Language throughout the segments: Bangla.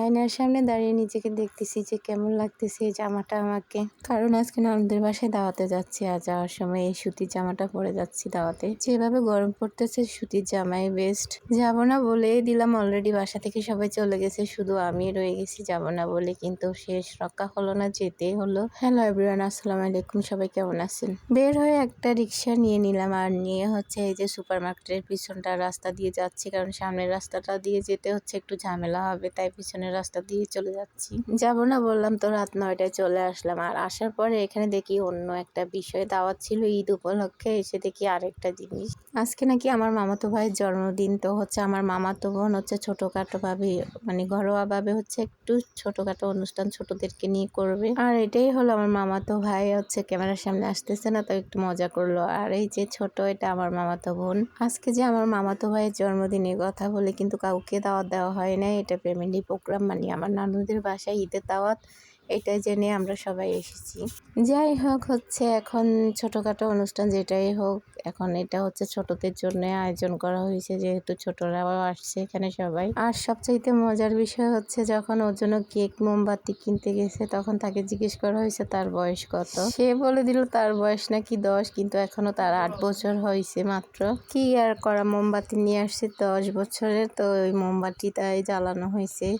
আয়নার সামনে দাঁড়িয়ে নিজেকে দেখতেছি যে কেমন লাগতেছে এই জামাটা আমাকে। কারণ আজকে ননদের বাসায় দাওয়াতে যাচ্ছি, আর যাওয়ার সময় এই সুতির জামাটা পরে যাচ্ছি দাওয়াতে। যেভাবে গরম পড়তেছে সুতির জামাই বেস্ট। যাব না বলেই দিলাম, অলরেডি বাসা থেকে সবাই চলে গেছে, শুধু আমি রয়ে গেছি যাব না বলে, কিন্তু শেষ রক্ষা হলো না, যেতেই হলো। হ্যালো এভরিওয়ান, আসসালামু আলাইকুম, সবাই কেমন আছেন? বের হয়ে একটা রিক্সা নিয়ে নিলাম, আর নিয়ে হচ্ছে এই যে সুপার মার্কেটের পিছনটা রাস্তা দিয়ে যাচ্ছি, কারণ সামনের রাস্তাটা দিয়ে যেতে হচ্ছে একটু ঝামেলা হবে, তাই পিছনের রাস্তা দিয়ে চলে যাচ্ছি। যাব না বললাম তো রাত 9টায় চলে আসলাম। আর আসার পরে এখানে দেখি অন্য একটা বিষয়, দাওয়াত ছিল ঈদ উপলক্ষে, এসে দেখি আরেকটা জিনিস। আজকে নাকি আমার মামাতো ভাইয়ের জন্মদিন, তো হচ্ছে আমার মামাতো বোন হচ্ছে ছোটখাটো ভাবে, মানে ঘরোয়া ভাবে হচ্ছে একটু ছোটখাটো অনুষ্ঠান ছোটদেরকে নিয়ে করবে। আর এটাই হলো আমার মামাতো ভাই হচ্ছে ক্যামেরার সামনে আসতেছে না, তো একটু মজা করলো। আর এই যে ছোট, এটা আমার মামাতো বোন। আজকে যে আমার মামাতো ভাইয়ের জন্মদিনের কথা বলে কিন্তু কাউকে দাওয়াত দেওয়া হয় নাই, এটা ফ্যামিলি প্রোগ্রাম, মানে আমার নানুদের বাসায় ঈদের দাওয়াত, এটাই জেনে আমরা সবাই এসেছি। যাই হোক, হচ্ছে এখন ছোটখাটো অনুষ্ঠান যেটাই হোক, এখন এটা হচ্ছে ছোটদের জন্য আয়োজন করা হয়েছে, যেহেতু ছোটরাও আসছে এখানে সবাই। আর সবচাইতে মজার বিষয় হচ্ছে যখন ওর জন্য কেক মোমবাতি কিনতে গেছে, তখন তাকে জিজ্ঞেস করা হয়েছে তার বয়স কত। সে বলে দিল তার বয়স নাকি 10, কিন্তু এখনো তার 8 বছর হয়েছে মাত্র। কি আর করা, মোমবাতি নিয়ে আসছে 10 বছরের, তো ওই মোমবাতিটাই জ্বালানো হয়েছে।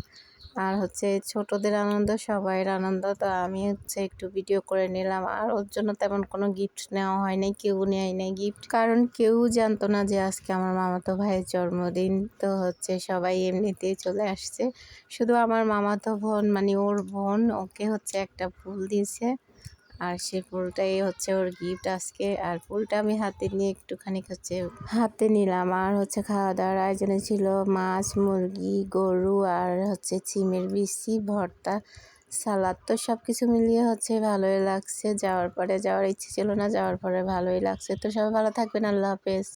আর হচ্ছে ছোটদের আনন্দ সবাইয়ের আনন্দ, তো আমি হচ্ছে একটু ভিডিও করে নিলাম। আর ওর জন্য তেমন কোনো গিফট নেওয়া হয় নাই, কেউ নেয় নাই গিফট, কারণ কেউ জানতো না যে আজকে আমার মামাতো ভাইয়ের জন্মদিন। তো হচ্ছে সবাই এমনিতেই চলে আসছে, শুধু আমার মামাতো বোন, মানে ওর বোন, ওকে হচ্ছে একটা ফুল দিয়েছে, আর সে ফুলটাই হচ্ছে ওর গিফট আজকে। আর ফুলটা আমি হাতে নিয়ে একটুখানি হচ্ছে হাতে নিলাম। আর হচ্ছে খাওয়া দাওয়ার আয়োজনে ছিল মাছ, মুরগি, গরু, আর হচ্ছে চিমের বিচি ভর্তা, সালাদ। তো সব কিছু মিলিয়ে হচ্ছে ভালোই লাগছে। যাওয়ার ইচ্ছে ছিল না, যাওয়ার পরে ভালোই লাগছে। তো সবাই ভালো থাকবেন, আল্লাহ হাফেজ।